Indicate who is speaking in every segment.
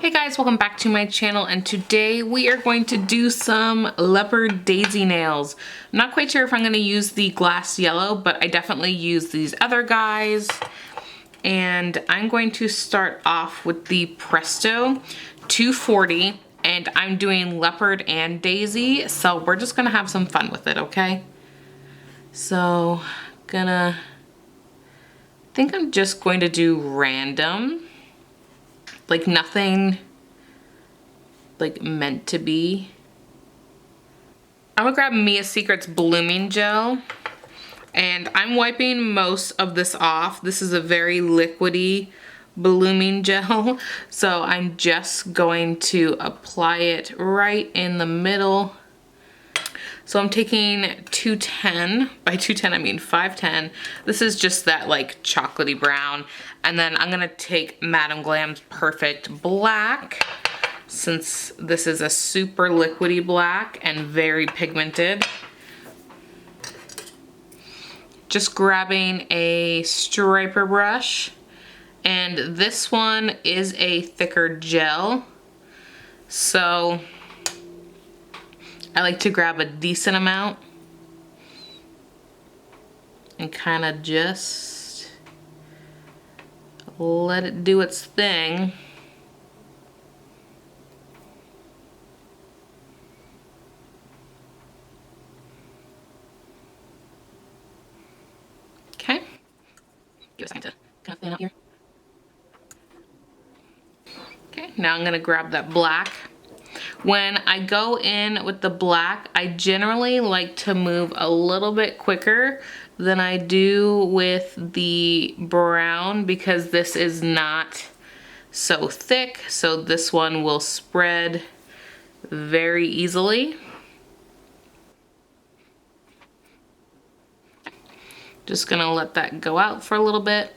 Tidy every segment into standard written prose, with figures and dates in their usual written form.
Speaker 1: Hey guys, welcome back to my channel, and today we are going to do some leopard daisy nails. I'm not quite sure if I'm going to use the glass yellow, but I definitely use these other guys. And I'm going to start off with the Presto 240, and I'm doing leopard and daisy, so we're just going to have some fun with it, okay? So, I think I'm just going to do random. Like nothing like meant to be. I'm gonna grab Mia Secret's blooming gel, and I'm wiping most of this off. This is a very liquidy blooming gel, so I'm just going to apply it right in the middle. So I'm taking 210, by 210 I mean 510. This is just that like chocolatey brown. And then I'm gonna take Madame Glam's Perfect Black, since this is a super liquidy black and very pigmented. Just grabbing a striper brush. And this one is a thicker gel. So I like to grab a decent amount and kind of just let it do its thing. Okay. Give us time to kind of thin out here. Okay, now I'm gonna grab that black. When I go in with the black, I generally like to move a little bit quicker than I do with the brown, because this is not so thick, so this one will spread very easily. Just gonna let that go out for a little bit.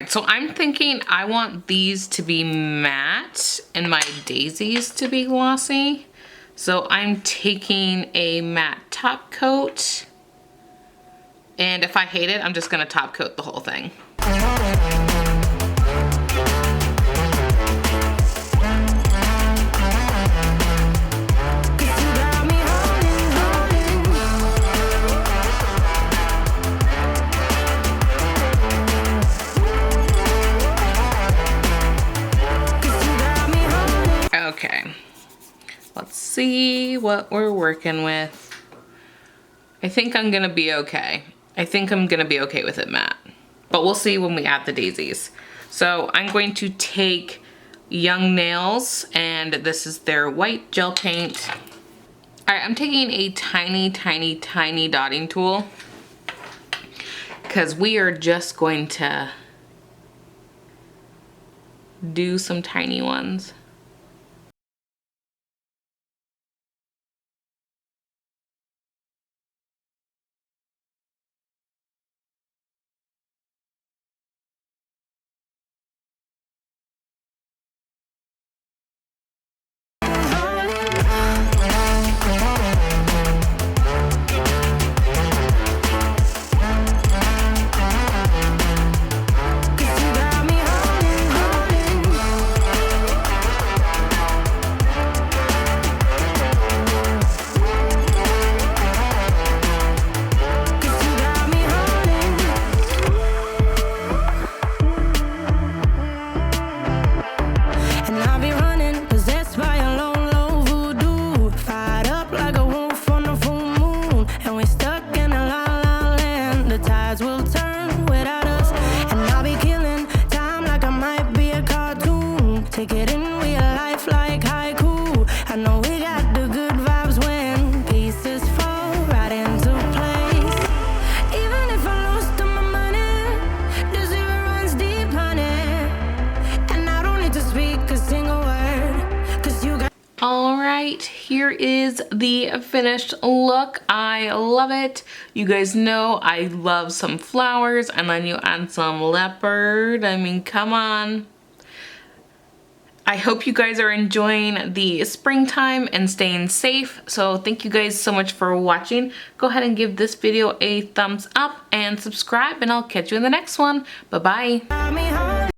Speaker 1: So I'm thinking I want these to be matte and my daisies to be glossy. So I'm taking a matte top coat, and if I hate it, I'm just gonna top coat the whole thing. Okay, let's see what we're working with. I think I'm gonna be okay. I think I'm gonna be okay with it matte. But we'll see when we add the daisies. So I'm going to take Young Nails, and this is their white gel paint. All right, I'm taking a tiny, tiny, tiny dotting tool because we are just going to do some tiny ones. Here is the finished look. I love it. You guys know I love some flowers, and then you add some leopard. I mean, come on. I hope you guys are enjoying the springtime and staying safe. So thank you guys so much for watching. Go ahead and give this video a thumbs up and subscribe, and I'll catch you in the next one. Bye-bye.